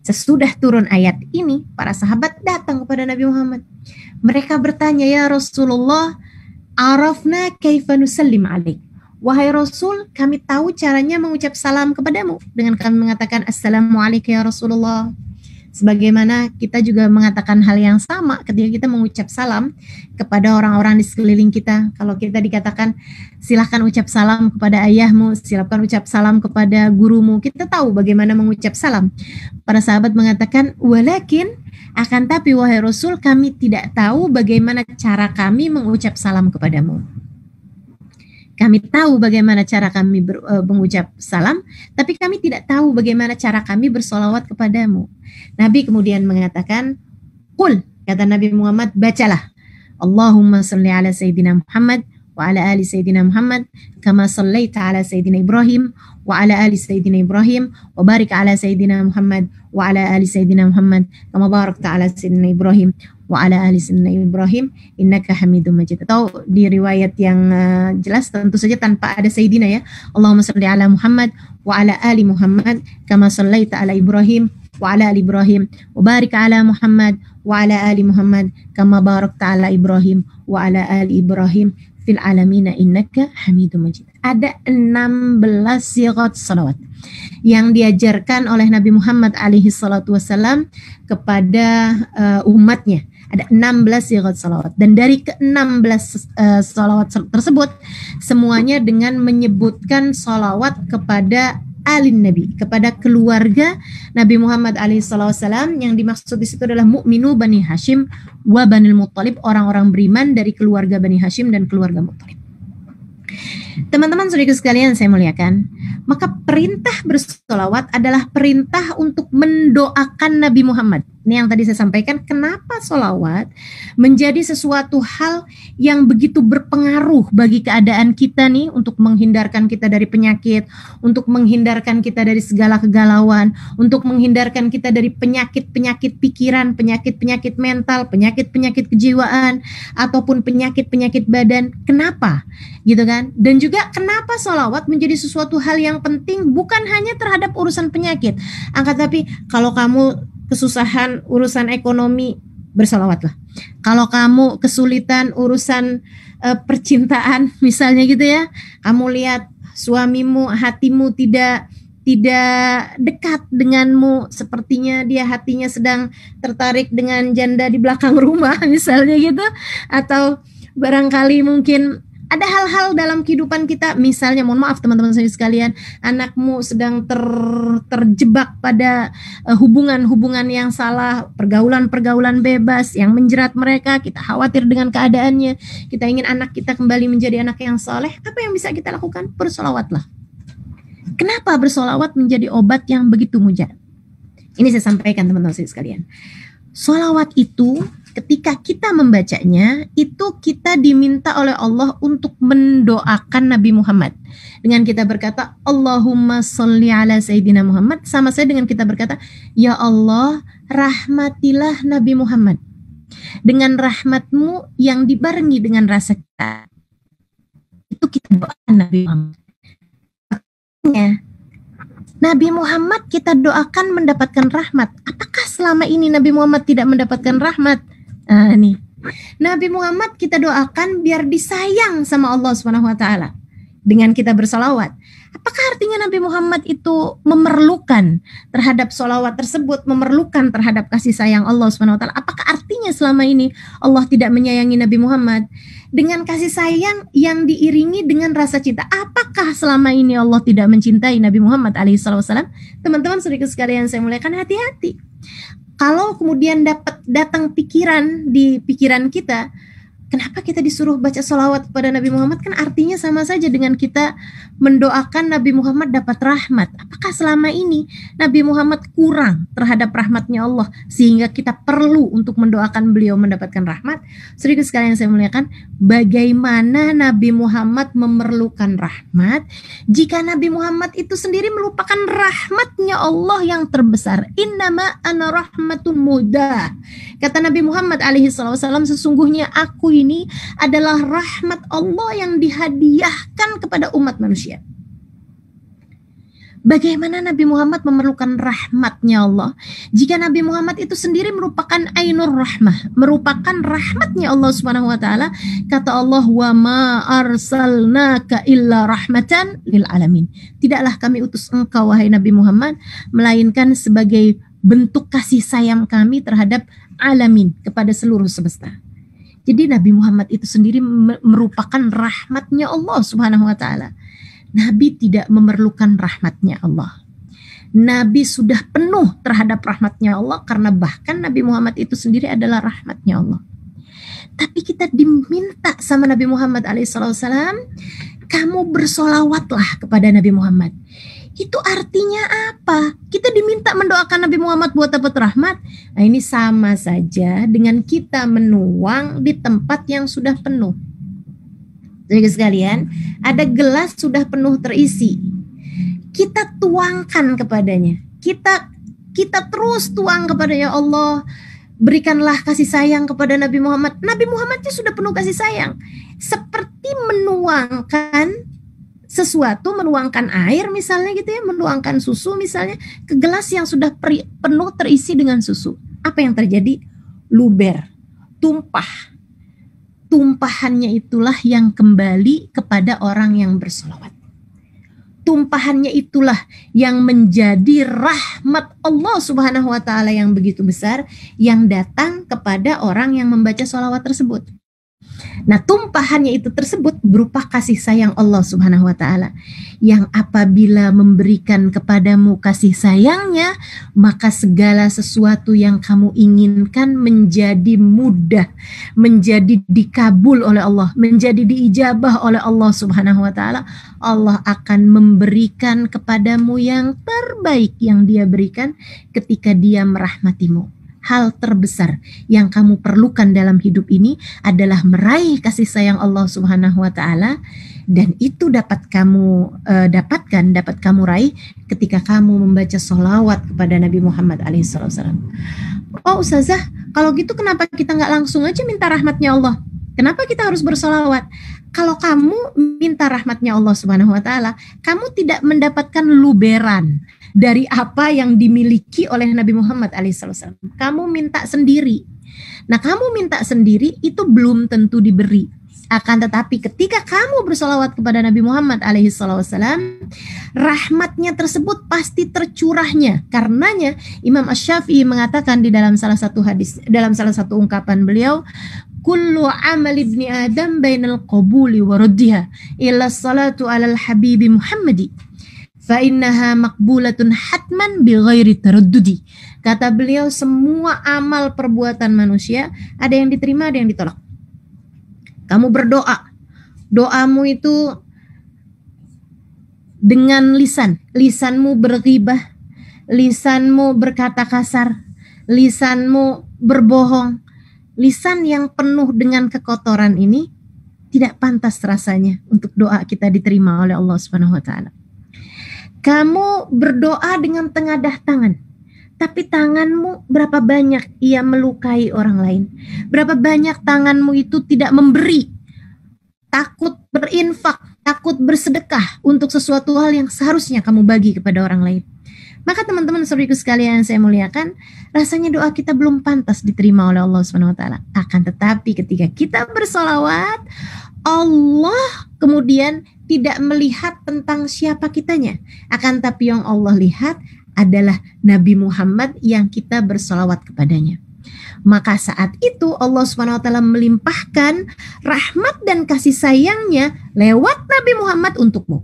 A: Sesudah turun ayat ini, para sahabat datang kepada Nabi Muhammad. Mereka bertanya, ya Rasulullah, arafna kaifa nusallim alaik. Wahai Rasul, kami tahu caranya mengucap salam kepadamu dengan kami mengatakan assalamualaikum ya Rasulullah. Sebagaimana kita juga mengatakan hal yang sama ketika kita mengucap salam kepada orang-orang di sekeliling kita. Kalau kita dikatakan silahkan ucap salam kepada ayahmu, silahkan ucap salam kepada gurumu, kita tahu bagaimana mengucap salam. Para sahabat mengatakan, walakin, akan tapi wahai Rasul, kami tidak tahu bagaimana cara kami mengucap salam kepadamu. Kami tahu bagaimana cara kami mengucap salam, tapi kami tidak tahu bagaimana cara kami bersolawat kepadamu. Nabi kemudian mengatakan, Qul, kata Nabi Muhammad, bacalah. Allahumma salli ala Sayyidina Muhammad wa ala ali Sayyidina Muhammad, kama sallaita ala Sayyidina Ibrahim wa ala ali Sayyidina Ibrahim, wa barik ala Sayyidina Muhammad wa ala ali Sayyidina Muhammad, kama barakta ala Sayyidina Ibrahim wa ala ali Sayyidina Ibrahim, innaka Hamidum Majid. Atau di riwayat yang jelas tentu saja tanpa ada Sayyidina ya. Allahumma salli ala Muhammad wa ala ali Muhammad, kama sallaita ala Ibrahim wa ala ali Ibrahim, wa barik ala Muhammad wa ala ali Muhammad, kama barakta ala Ibrahim wa ala ali Ibrahim fil alamina innaka Hamidum Majid. Ada 16 sighat salawat yang diajarkan oleh Nabi Muhammad alaihi salatu wasallam kepada umatnya. Ada 16 sigat salawat. Dan dari ke-16 salawat tersebut, semuanya dengan menyebutkan salawat kepada alin Nabi, kepada keluarga Nabi Muhammad alaihissalam. Yang dimaksud di situ adalah mu'minu Bani Hashim wa Banil Muttalib, orang-orang beriman dari keluarga Bani Hashim dan keluarga Muttalib. Teman-teman saudara sekalian saya muliakan, maka perintah bersolawat adalah perintah untuk mendoakan Nabi Muhammad. Ini yang tadi saya sampaikan, kenapa solawat menjadi sesuatu hal yang begitu berpengaruh bagi keadaan kita nih, untuk menghindarkan kita dari penyakit, untuk menghindarkan kita dari segala kegalauan, untuk menghindarkan kita dari penyakit-penyakit pikiran, penyakit-penyakit mental, penyakit-penyakit kejiwaan, ataupun penyakit-penyakit badan. Kenapa? Gitu kan? Dan juga kenapa solawat menjadi sesuatu hal yang penting bukan hanya terhadap urusan penyakit. Tapi kalau kamu kesusahan urusan ekonomi, bersolawatlah. Kalau kamu kesulitan urusan percintaan misalnya gitu ya, kamu lihat suamimu, hatimu tidak dekat denganmu, sepertinya dia hatinya sedang tertarik dengan janda di belakang rumah misalnya gitu, atau barangkali mungkin ada hal-hal dalam kehidupan kita, misalnya mohon maaf teman-teman saya sekalian, anakmu sedang terjebak pada hubungan-hubungan yang salah, pergaulan-pergaulan bebas yang menjerat mereka, kita khawatir dengan keadaannya, kita ingin anak kita kembali menjadi anak yang saleh. Apa yang bisa kita lakukan? Bersolawatlah. Kenapa bersolawat menjadi obat yang begitu mujarab? Ini saya sampaikan teman-teman saya sekalian. Solawat itu ketika kita membacanya, itu kita diminta oleh Allah untuk mendoakan Nabi Muhammad. Dengan kita berkata, Allahumma sholli ala Sayyidina Muhammad, sama saja dengan kita berkata, Ya Allah, rahmatilah Nabi Muhammad. Dengan rahmatmu yang dibarengi dengan rasa kita, itu kita doakan Nabi Muhammad. Nabi Muhammad kita doakan mendapatkan rahmat. Apakah selama ini Nabi Muhammad tidak mendapatkan rahmat? Nih, Nabi Muhammad kita doakan biar disayang sama Allah SWT dengan kita bersolawat. Apakah artinya Nabi Muhammad itu memerlukan terhadap solawat tersebut, memerlukan terhadap kasih sayang Allah SWT? Apakah artinya selama ini Allah tidak menyayangi Nabi Muhammad? Dengan kasih sayang yang diiringi dengan rasa cinta, apakah selama ini Allah tidak mencintai Nabi Muhammad alaihissalam? Teman-teman saudara sekalian saya muliakan, hati-hati. Kalau kemudian datang pikiran di pikiran kita, kenapa kita disuruh baca sholawat kepada Nabi Muhammad? Kan artinya sama saja dengan kita mendoakan Nabi Muhammad dapat rahmat. Apakah selama ini Nabi Muhammad kurang terhadap rahmatnya Allah sehingga kita perlu untuk mendoakan beliau mendapatkan rahmat? Saudara sekalian saya muliakan, bagaimana Nabi Muhammad memerlukan rahmat jika Nabi Muhammad itu sendiri merupakan rahmatnya Allah yang terbesar? Innama ana rahmatun mudah. Kata Nabi Muhammad alaihissalam, sesungguhnya aku ini adalah rahmat Allah yang dihadiahkan kepada umat manusia. Bagaimana Nabi Muhammad memerlukan rahmatnya Allah jika Nabi Muhammad itu sendiri merupakan ainur rahmah, merupakan rahmatnya Allah Subhanahu wa taala. Kata Allah, wa ma arsalnaka illa rahmatan lil alamin. Tidaklah kami utus engkau wahai Nabi Muhammad melainkan sebagai bentuk kasih sayang kami terhadap alamin, kepada seluruh semesta. Jadi Nabi Muhammad itu sendiri merupakan rahmatnya Allah Subhanahu wa taala. Nabi tidak memerlukan rahmatnya Allah. Nabi sudah penuh terhadap rahmatnya Allah, karena bahkan Nabi Muhammad itu sendiri adalah rahmatnya Allah. Tapi kita diminta sama Nabi Muhammad alaihissalam, kamu bersolawatlah kepada Nabi Muhammad. Itu artinya apa? Kita diminta mendoakan Nabi Muhammad buat dapat rahmat. Nah, ini sama saja dengan kita menuang di tempat yang sudah penuh. Jadi sekalian, ada gelas sudah penuh terisi. Kita tuangkan kepadanya. Kita terus tuang kepadanya, Allah, berikanlah kasih sayang kepada Nabi Muhammad. Nabi Muhammadnya sudah penuh kasih sayang. Seperti menuangkan sesuatu, menuangkan air misalnya gitu ya, menuangkan susu misalnya ke gelas yang sudah penuh terisi dengan susu. Apa yang terjadi? Luber, tumpah. Tumpahannya itulah yang kembali kepada orang yang bersolawat. tumpahannya itulah yang menjadi rahmat Allah Subhanahu wa taala yang begitu besar yang datang kepada orang yang membaca sholawat tersebut. Nah, tumpahannya itu tersebut berupa kasih sayang Allah Subhanahu wa taala yang apabila memberikan kepadamu kasih sayangnya, maka segala sesuatu yang kamu inginkan menjadi mudah, menjadi dikabul oleh Allah, menjadi diijabah oleh Allah Subhanahu wa taala. Allah akan memberikan kepadamu yang terbaik yang Dia berikan ketika Dia merahmatimu. Hal terbesar yang kamu perlukan dalam hidup ini adalah meraih kasih sayang Allah Subhanahu wa taala, dan itu dapat kamu dapat kamu raih ketika kamu membaca sholawat kepada Nabi Muhammad alaihissalam. Oh Ustazah, kalau gitu kenapa kita nggak langsung aja minta rahmatnya Allah? Kenapa kita harus bersolawat? Kalau kamu minta rahmatnya Allah Subhanahu wa taala, kamu tidak mendapatkan luberan dari apa yang dimiliki oleh Nabi Muhammad alaihissalam. Kamu minta sendiri. Nah, kamu minta sendiri itu belum tentu diberi. Akan tetapi ketika kamu bersolawat kepada Nabi Muhammad alaihissalam, rahmatnya tersebut pasti tercurahnya. Karenanya Imam Asy-Syafi'i mengatakan di dalam salah satu hadis, dalam salah satu ungkapan beliau, kullu amal ibni adam bainal qabuli wa raddiha illa salatu alal habibi Muhammadi fa innaha maqbulatun hatman bi ghairi taraddudi. Kata beliau, semua amal perbuatan manusia ada yang diterima, ada yang ditolak. Kamu berdoa, doamu itu dengan lisanmu berghibah, lisanmu berkata kasar, lisanmu berbohong, lisan yang penuh dengan kekotoran ini tidak pantas rasanya untuk doa kita diterima oleh Allah Subhanahu wa taala. Kamu berdoa dengan tengadah tangan, tapi tanganmu berapa banyak ia melukai orang lain? Berapa banyak tanganmu itu tidak memberi, takut berinfak, takut bersedekah untuk sesuatu hal yang seharusnya kamu bagi kepada orang lain. Maka teman-teman saudariku sekalian yang saya muliakan, rasanya doa kita belum pantas diterima oleh Allah Subhanahu wa taala. Akan tetapi ketika kita bersolawat, Allah kemudian tidak melihat tentang siapa kitanya. Akan tapi yang Allah lihat adalah Nabi Muhammad yang kita bersolawat kepadanya. Maka saat itu Allah Subhanahu wa taala melimpahkan rahmat dan kasih sayangnya lewat Nabi Muhammad untukmu.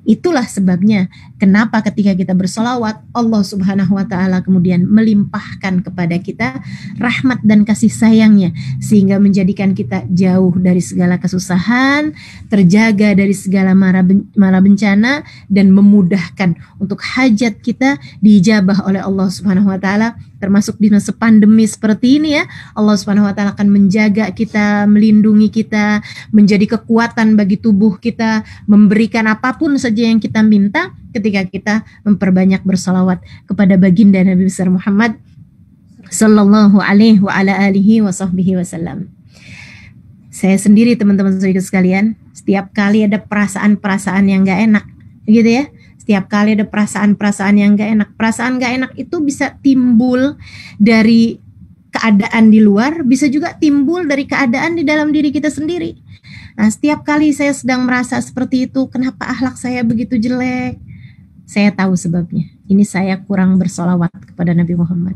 A: Itulah sebabnya kenapa ketika kita bersolawat, Allah Subhanahu wa taala kemudian melimpahkan kepada kita rahmat dan kasih sayangnya, sehingga menjadikan kita jauh dari segala kesusahan, terjaga dari segala mara bencana, dan memudahkan untuk hajat kita diijabah oleh Allah Subhanahu wa taala. Termasuk di masa pandemi seperti ini ya, Allah Subhanahu wa taala akan menjaga kita, melindungi kita, menjadi kekuatan bagi tubuh kita, memberikan apapun saja yang kita minta ketika kita memperbanyak bersalawat kepada baginda Nabi besar Muhammad sallallahu alaihi wa ala alihi wa sahbihi wasallam. Saya sendiri teman-teman sekalian, setiap kali ada perasaan-perasaan yang gak enak, gitu ya. Setiap kali ada perasaan-perasaan yang gak enak. Perasaan gak enak itu bisa timbul dari keadaan di luar, bisa juga timbul dari keadaan di dalam diri kita sendiri. Nah, setiap kali saya sedang merasa seperti itu, kenapa akhlak saya begitu jelek? Saya tahu sebabnya. Ini saya kurang bersolawat kepada Nabi Muhammad.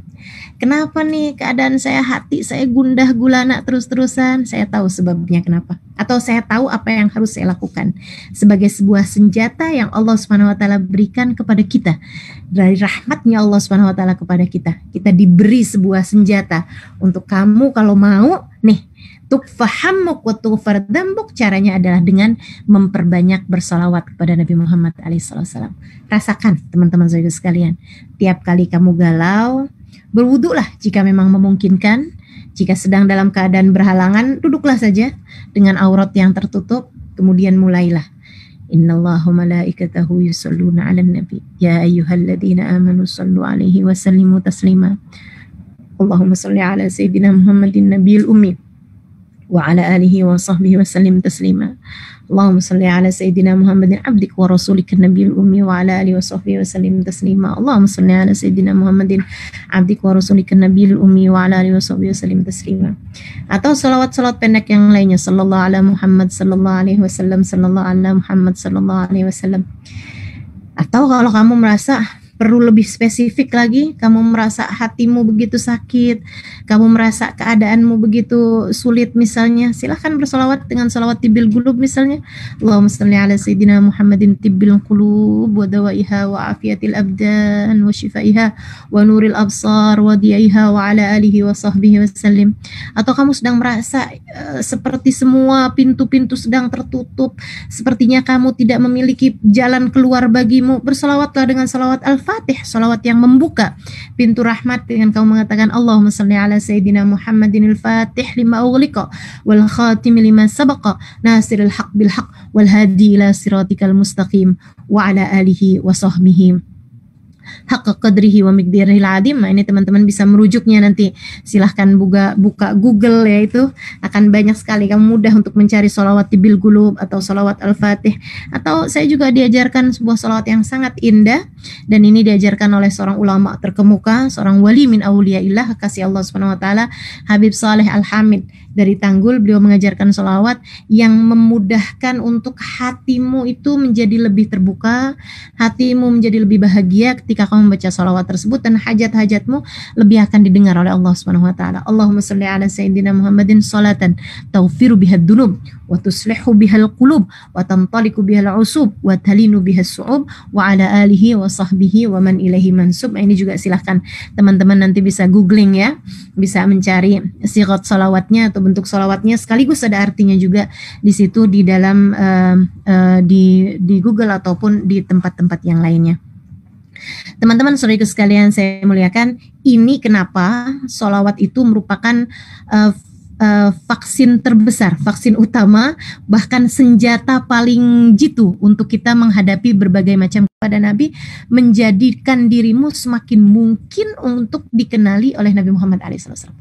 A: Kenapa nih keadaan saya, hati saya gundah gulana terus-terusan? Saya tahu sebabnya kenapa. Atau saya tahu apa yang harus saya lakukan sebagai sebuah senjata yang Allah Subhanahu wa taala berikan kepada kita. Dari rahmatnya Allah Subhanahu wa taala kepada kita. Kita diberi sebuah senjata untuk kamu kalau mau nih tukfahammuk wa tughfar dzambuk, caranya adalah dengan memperbanyak bersolawat kepada Nabi Muhammad alaihissalam. Rasakan teman-teman saudara sekalian, tiap kali kamu galau, berwudulah jika memang memungkinkan. Jika sedang dalam keadaan berhalangan, duduklah saja dengan aurat yang tertutup, kemudian mulailah. Innallaha malaikatahu yusholluna 'alan nabi ya ayyuhalladzina amanu shallu 'alaihi wa sallimu taslima. Allahumma shalli 'ala sayyidina Muhammadin nabiyil ummi wa ala alihi wa sahbihi wa sallim taslima. Allahumma salli ala sayyidina Muhammadin abdik wa rasulika nabiyil ummi wa ala alihi wa sahbihi wa sallim taslima. Allahumma salli ala sayyidina Muhammadin abdik wa rasulika nabiyil ummi wa ala alihi wa sahbihi wa sallim taslima. Atau salawat-salawat pendek yang lainnya, sallallahu ala Muhammad sallallahu alaihi wasallam, sallallahu ala Muhammad sallallahu alaihi wasallam. Atau kalau kamu merasa perlu lebih spesifik lagi, kamu merasa hatimu begitu sakit, kamu merasa keadaanmu begitu sulit misalnya, silahkan bersolawat dengan solawat tibbil qulub misalnya. Allahumma salli ala sayyidina Muhammadin tibbil qulub wa dawaiha wa afiyatil abdan wa shifaiha wa nuril absar wa diyaiha wa ala alihi wa sahbihi wa sallim. Atau kamu sedang merasa seperti semua pintu-pintu sedang tertutup, sepertinya kamu tidak memiliki jalan keluar bagimu, bersolawatlah dengan solawat Al-Fatih, solawat yang membuka pintu rahmat dengan kamu mengatakan Allahumma salli ala sayyidina Muhammadin al-Fatih lima ughliqa wal khatim lima sabaqa nasiril haq bil haq wal hadi ila siratikal mustaqim wa ala alihi wa sahbihi haqqa qadrihi wa miqdarihil azim. Nah, ini teman-teman bisa merujuknya nanti. Silahkan buka Google ya, itu akan banyak sekali, kamu mudah untuk mencari solawat tibbil qulub atau solawat Al-Fatih. Atau saya juga diajarkan sebuah solawat yang sangat indah, dan ini diajarkan oleh seorang ulama terkemuka, seorang wali min auliyaillah, kasih Allah Subhanahu wa taala, Habib Saleh Al-Hamid dari Tanggul. Beliau mengajarkan solawat yang memudahkan untuk hatimu itu menjadi lebih terbuka, hatimu menjadi lebih bahagia ketika kamu membaca solawat tersebut, dan hajat-hajatmu lebih akan didengar oleh Allah Subhanahu wa taala. Allahumma shalli ala sayyidina Muhammadin salatan tawfiru bihad dunub wa tuslihu bihal qulub wa tantaliku bihal usub wa talinu bihas su'ub wa ala alihi wa sahbihi wa man ilaihi mansub. Ini juga silahkan teman-teman nanti bisa googling ya, bisa mencari sigat solawatnya atau bentuk solawatnya, sekaligus ada artinya juga di situ di dalam di Google ataupun di tempat-tempat yang lainnya. Teman-teman saudaraku sekalian saya muliakan, ini kenapa solawat itu merupakan vaksin terbesar, vaksin utama, bahkan senjata paling jitu untuk kita menghadapi berbagai macam kepada Nabi, menjadikan dirimu semakin mungkin untuk dikenali oleh Nabi Muhammad SAW.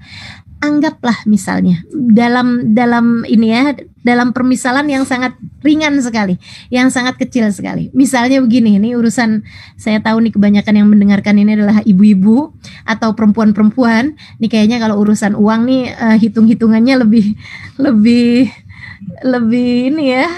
A: Anggaplah misalnya dalam ini ya, dalam permisalan yang sangat ringan sekali, yang sangat kecil sekali. Misalnya begini, ini urusan, saya tahu nih kebanyakan yang mendengarkan ini adalah ibu-ibu atau perempuan-perempuan. Nih kayaknya kalau urusan uang nih hitung-hitungannya lebih ini ya,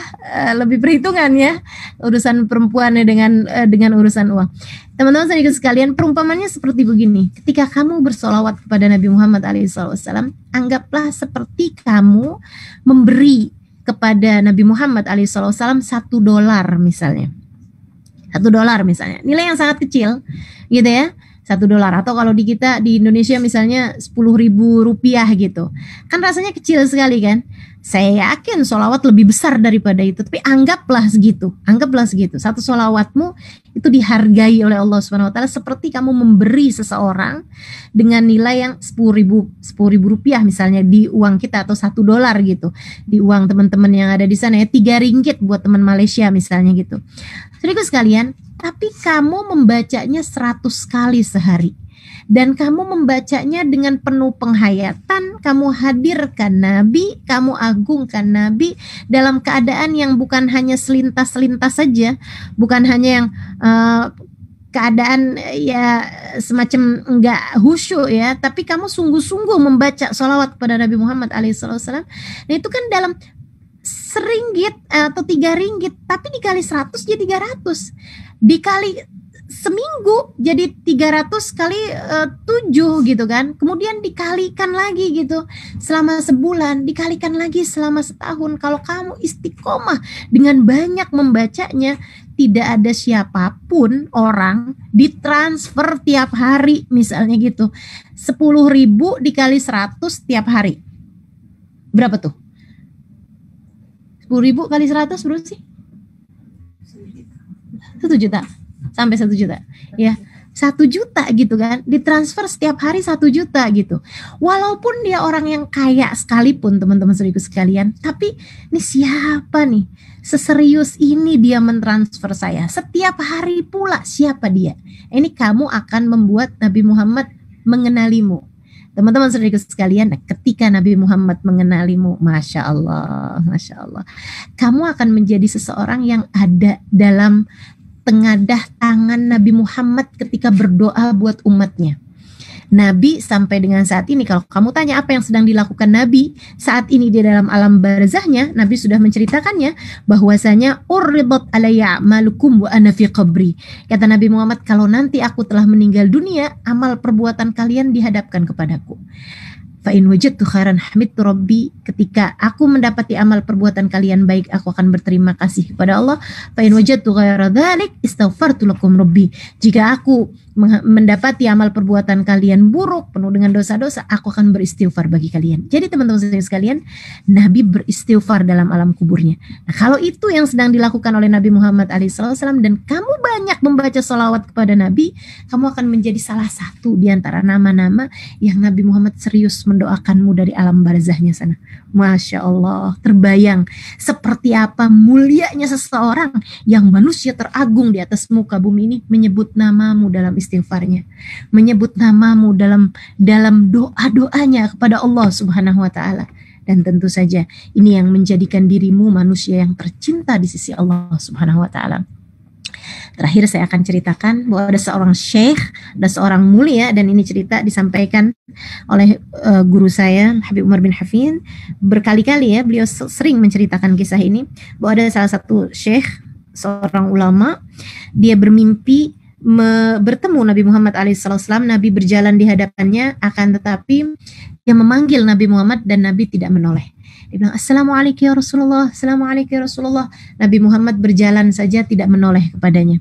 A: lebih perhitungan ya, urusan perempuan dengan urusan uang. Teman-teman saudara sekalian, perumpamannya seperti begini. Ketika kamu bersolawat kepada Nabi Muhammad SAW, anggaplah seperti kamu memberi kepada Nabi Muhammad SAW $1 misalnya. $1 misalnya, nilai yang sangat kecil gitu ya, $1. Atau kalau di kita di Indonesia misalnya Rp10.000 gitu, kan rasanya kecil sekali kan. Saya yakin solawat lebih besar daripada itu, tapi anggaplah segitu, satu solawatmu itu dihargai oleh Allah Subhanahu Wa Taala seperti kamu memberi seseorang dengan nilai yang Rp10.000 misalnya di uang kita, atau $1 gitu di uang teman-teman yang ada di sana ya, RM3 buat teman Malaysia misalnya gitu. Saudaraku sekalian, tapi kamu membacanya 100 kali sehari, dan kamu membacanya dengan penuh penghayatan, kamu hadirkan Nabi, kamu agungkan Nabi dalam keadaan yang bukan hanya selintas-selintas saja, bukan hanya yang keadaan ya semacam enggak khusyuk ya, tapi kamu sungguh-sungguh membaca sholawat kepada Nabi Muhammad SAW. Nah itu kan dalam RM1 atau RM3, tapi dikali 100 jadi 300, dikali seminggu jadi 300 kali 7 gitu kan, kemudian dikalikan lagi gitu selama sebulan, dikalikan lagi selama setahun. Kalau kamu istiqomah dengan banyak membacanya, tidak ada siapapun orang ditransfer tiap hari misalnya gitu, 10.000 dikali 100 tiap hari, berapa tuh? 10.000 kali 100 berapa sih? 1 juta. Sampai 1 juta ya, 1 juta gitu kan, ditransfer setiap hari 1 juta gitu. Walaupun dia orang yang kaya sekalipun teman-teman saudaraku sekalian, tapi ini siapa nih seserius ini dia mentransfer saya setiap hari pula, siapa dia? Ini kamu akan membuat Nabi Muhammad mengenalimu. Teman-teman saudaraku sekalian, ketika Nabi Muhammad mengenalimu, Masya Allah, kamu akan menjadi seseorang yang ada dalam tengadah tangan Nabi Muhammad ketika berdoa buat umatnya. Nabi sampai dengan saat ini, kalau kamu tanya apa yang sedang dilakukan Nabi saat ini di dalam alam barzahnya, Nabi sudah menceritakannya bahwasanya uridat alayya a'malukum wa ana fi qabri. Kata Nabi Muhammad, kalau nanti aku telah meninggal dunia, amal perbuatan kalian dihadapkan kepadaku. Fa in wajadtu khairan hamidtu rabbi, ketika aku mendapati amal perbuatan kalian baik, aku akan berterima kasih kepada Allah. Fa in wajadtu ghaira dzalik istaghfartu lakum rabbi, jika aku mendapati amal perbuatan kalian buruk, penuh dengan dosa-dosa, aku akan beristighfar bagi kalian. Jadi teman-teman sekalian, Nabi beristighfar dalam alam kuburnya. Nah, kalau itu yang sedang dilakukan oleh Nabi Muhammad SAW, dan kamu banyak membaca sholawat kepada Nabi, kamu akan menjadi salah satu di antara nama-nama yang Nabi Muhammad serius mendoakanmu dari alam barzahnya sana. Masya Allah, terbayang seperti apa mulianya seseorang yang manusia teragung di atas muka bumi ini menyebut namamu dalam istighfarnya, menyebut namamu dalam doa-doanya kepada Allah Subhanahu wa taala. Dan tentu saja ini yang menjadikan dirimu manusia yang tercinta di sisi Allah Subhanahu wa taala. Terakhir saya akan ceritakan bahwa ada seorang syekh, ada seorang mulia, dan ini cerita disampaikan oleh guru saya Habib Umar bin Hafin. Berkali-kali ya beliau sering menceritakan kisah ini, bahwa ada salah satu syekh, seorang ulama, dia bermimpi bertemu Nabi Muhammad alaihissalam. Nabi berjalan di hadapannya, akan tetapi dia memanggil Nabi Muhammad dan Nabi tidak menoleh. Dia bilang, Assalamualaikum ya Rasulullah, Assalamualaikum ya Rasulullah. Nabi Muhammad berjalan saja tidak menoleh kepadanya.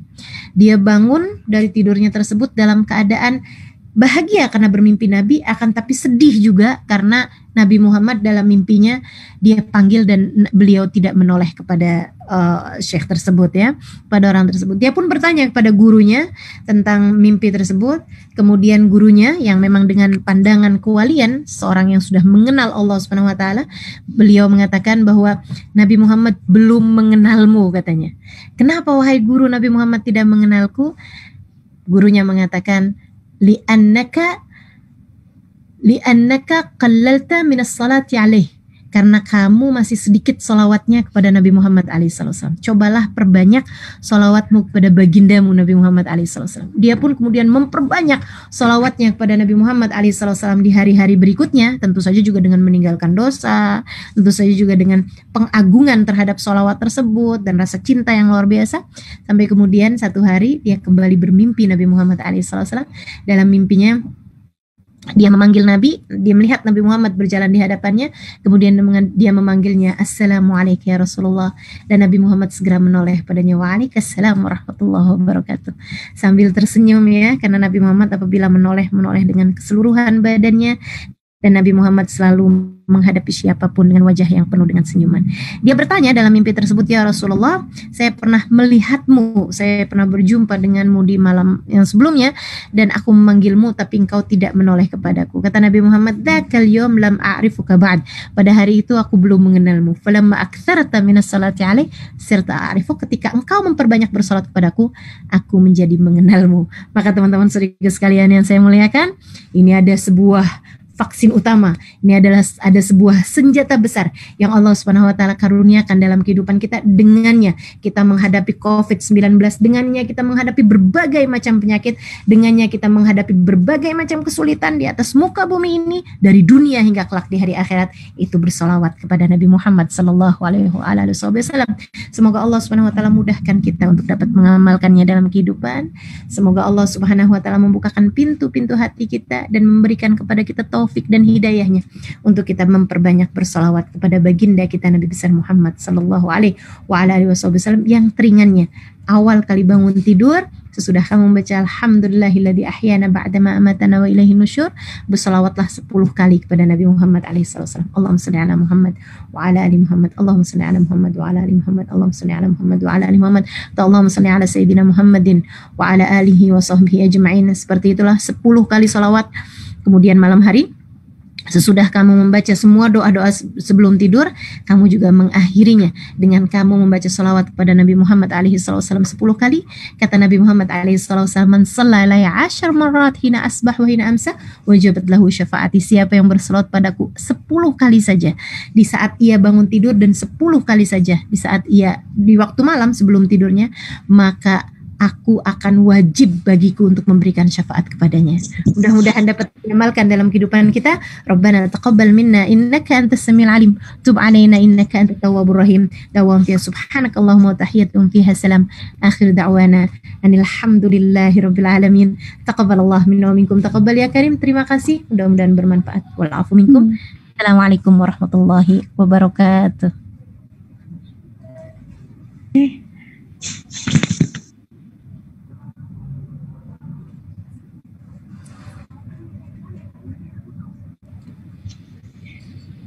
A: Dia bangun dari tidurnya tersebut dalam keadaan bahagia karena bermimpi Nabi, akan tapi sedih juga karena Nabi Muhammad dalam mimpinya dia panggil dan beliau tidak menoleh kepada syekh tersebut ya, pada orang tersebut. Dia pun bertanya kepada gurunya tentang mimpi tersebut. Kemudian gurunya yang memang dengan pandangan kewalian, seorang yang sudah mengenal Allah Subhanahu wa taala, beliau mengatakan bahwa Nabi Muhammad belum mengenalmu, katanya. Kenapa wahai guru Nabi Muhammad tidak mengenalku? Gurunya mengatakan, li'annaka qallalta minas salati alaih, karena kamu masih sedikit solawatnya kepada Nabi Muhammad alaihissalam. Cobalah perbanyak solawatmu kepada bagindamu Nabi Muhammad alaihissalam. Dia pun kemudian memperbanyak solawatnya kepada Nabi Muhammad alaihissalam di hari-hari berikutnya, tentu saja juga dengan meninggalkan dosa, tentu saja juga dengan pengagungan terhadap solawat tersebut dan rasa cinta yang luar biasa. Sampai kemudian satu hari dia kembali bermimpi Nabi Muhammad alaihissalam. Dalam mimpinya dia memanggil Nabi, dia melihat Nabi Muhammad berjalan di hadapannya, kemudian dia memanggilnya, Assalamualaikum ya Rasulullah, dan Nabi Muhammad segera menoleh padanya, Waalaikumsalam warahmatullahi wabarakatuh, sambil tersenyum ya, karena Nabi Muhammad apabila menoleh dengan keseluruhan badannya, dan Nabi Muhammad selalu menghadapi siapapun dengan wajah yang penuh dengan senyuman. Dia bertanya dalam mimpi tersebut, ya Rasulullah, saya pernah melihatmu, saya pernah berjumpa denganmu di malam yang sebelumnya, dan aku memanggilmu tapi engkau tidak menoleh kepadaku. Kata Nabi Muhammad, dzakal yaum lam a'rifuka ba'd, pada hari itu aku belum mengenalmu. Falamma aktsarta minas salati alaih sirta a'rifu, ketika engkau memperbanyak bersalat kepadaku, aku menjadi mengenalmu. Maka teman-teman saudara sekalian yang saya muliakan, ini ada sebuah vaksin utama. Ini adalah ada sebuah senjata besar yang Allah Subhanahu wa taala karuniakan dalam kehidupan kita. Dengannya kita menghadapi COVID-19, dengannya kita menghadapi berbagai macam penyakit, dengannya kita menghadapi berbagai macam kesulitan di atas muka bumi ini, dari dunia hingga kelak di hari akhirat, itu bersolawat kepada Nabi Muhammad sallallahu alaihi wasallam. Semoga Allah Subhanahu wa taala mudahkan kita untuk dapat mengamalkannya dalam kehidupan. Semoga Allah Subhanahu wa taala membukakan pintu-pintu hati kita dan memberikan kepada kita taufik dan hidayahnya untuk kita memperbanyak bersolawat kepada baginda kita Nabi besar Muhammad sallallahu alaihi wasallam, yang teringannya awal kali bangun tidur, sesudah kamu membaca alhamdulillahilladzi ahyana ba'dama amatana wa ilaihi nusyur, bersolawatlah 10 kali kepada Nabi Muhammad alaihi wasallam. Allahumma shalli ala Muhammad wa ala ali Muhammad, Allahumma shalli ala Muhammad wa ala ali Muhammad, Allahumma shalli ala Muhammad wa ala ali Muhammad, Allahumma shalli ala sayyidina Muhammadin wa ala alihi wa sahbihi ajma'in. Seperti itulah 10 kali solawat. Kemudian malam hari, sesudah kamu membaca semua doa-doa sebelum tidur, kamu juga mengakhirinya dengan kamu membaca salawat kepada Nabi Muhammad alaihissalam 10 kali. Kata Nabi Muhammad alaihissalam, man shalla 10 marrat hina asbah wa hina amsa wajabat lahu syafaati. Siapa yang bersalawat padaku 10 kali saja di saat ia bangun tidur, dan 10 kali saja di saat ia di waktu malam sebelum tidurnya, maka aku akan wajib bagiku untuk memberikan syafaat kepadanya. Mudah-mudahan dapat diamalkan dalam kehidupan kita. Rabbana taqabbal minna innaka antas samiul alim, tub alaina innaka antat tawwabur rahim. Dawam fiha subhanakallahumma wa tahiyyatuhum fiha salam. Akhir da'wana alhamdulillahirabbil alamin. Taqabbalallahu minna wa minkum taqabbal ya karim. Terima kasih. Mudah-mudahan bermanfaat. Wal afu minkum. Assalamualaikum warahmatullahi wabarakatuh.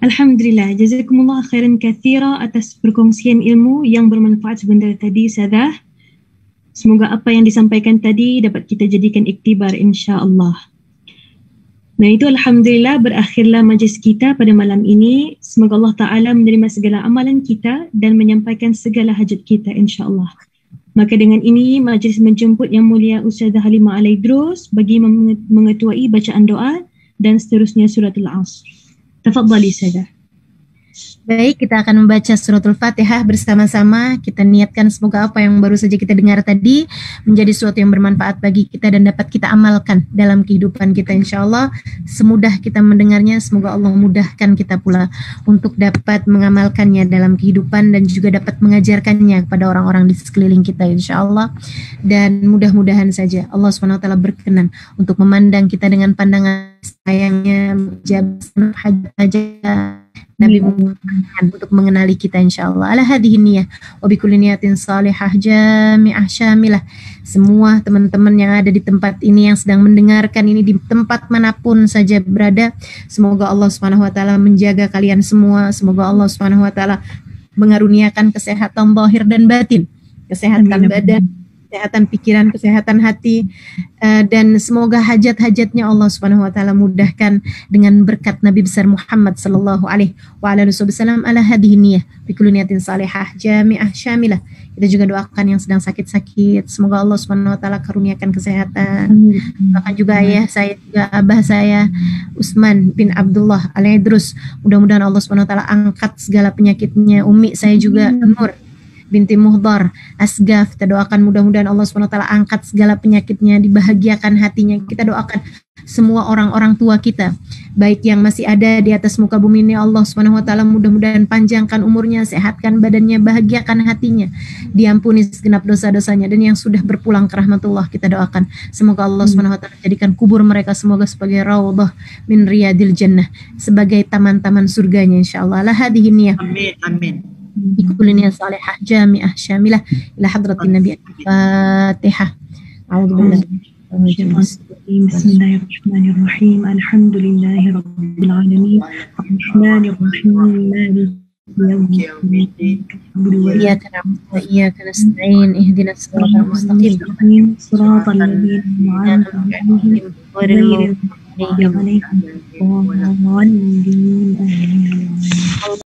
B: Alhamdulillah, jazakumullah khairan katsira atas perkongsian ilmu yang bermanfaat sebentar tadi, Sadah. Semoga apa yang disampaikan tadi dapat kita jadikan iktibar insya-Allah. Nah itu alhamdulillah berakhirlah majlis kita pada malam ini. Semoga Allah Ta'ala menerima segala amalan kita dan menyampaikan segala hajat kita insya-Allah. Maka dengan ini majlis menjemput Yang Mulia Ustazah Halimah Al-Idrus bagi mengetuai bacaan doa dan seterusnya suratul Asr. Tafadhali Sadah.
A: Baik, kita akan membaca suratul Fatihah bersama-sama. Kita niatkan semoga apa yang baru saja kita dengar tadi menjadi sesuatu yang bermanfaat bagi kita dan dapat kita amalkan dalam kehidupan kita insya Allah. Semudah kita mendengarnya, semoga Allah mudahkan kita pula untuk dapat mengamalkannya dalam kehidupan dan juga dapat mengajarkannya kepada orang-orang di sekeliling kita insya Allah. Dan mudah-mudahan saja Allah SWT berkenan untuk memandang kita dengan pandangan sayangnya, menjawab hajat Nabi Muhammad untuk mengenali kita insyaallah. Ala hadhihi niyah wa bi kulli niyatin salihah jami'ah syamilah. Semua teman-teman yang ada di tempat ini yang sedang mendengarkan ini di tempat manapun saja berada, semoga Allah Subhanahu wa taala menjaga kalian semua. Semoga Allah Subhanahu wa taala mengaruniakan kesehatan zahir dan batin, kesehatan badan, kesehatan pikiran, kesehatan hati, dan semoga hajat-hajatnya Allah Subhanahu wa taala mudahkan dengan berkat Nabi besar Muhammad sallallahu alaihi wasallam. Ala hadhihi niyah bi kulli niyatin salihah jami'ah syamilah. Kita juga doakan yang sedang sakit-sakit, semoga Allah Subhanahu wa taala karuniakan kesehatan. Bahkan juga ayah saya, juga abah saya Utsman bin Abdullah Al-Idrus, mudah-mudahan Allah Subhanahu wa taala angkat segala penyakitnya. Umi saya juga Nur binti Muhdar Asgaf, kita doakan mudah-mudahan Allah SWT angkat segala penyakitnya, dibahagiakan hatinya. Kita doakan semua orang-orang tua kita, baik yang masih ada di atas muka bumi ini, Allah SWT mudah-mudahan panjangkan umurnya, sehatkan badannya, bahagiakan hatinya, diampuni segenap dosa-dosanya. Dan yang sudah berpulang ke rahmatullah, kita doakan semoga Allah SWT jadikan kubur mereka semoga sebagai raudhah min riyadil jannah, sebagai taman-taman surganya insyaallah. La hadhihi niyah.
C: Amin, amin.
A: Bikulinya salihah jami'ah syamilah ila hadratin nabi Fatihah. A'udzubillahi
B: Bismillahirrahmanirrahim. Alhamdulillahirabbil alamin. Arrahmanirrahim. Maliki yaumiddin.
A: Iyyaka na'budu wa iyyaka nasta'in. Ihdinas siratal mustaqim.
B: Siratal ladzina an'amta 'alaihim ghairil maghdubi 'alaihim waladdallin.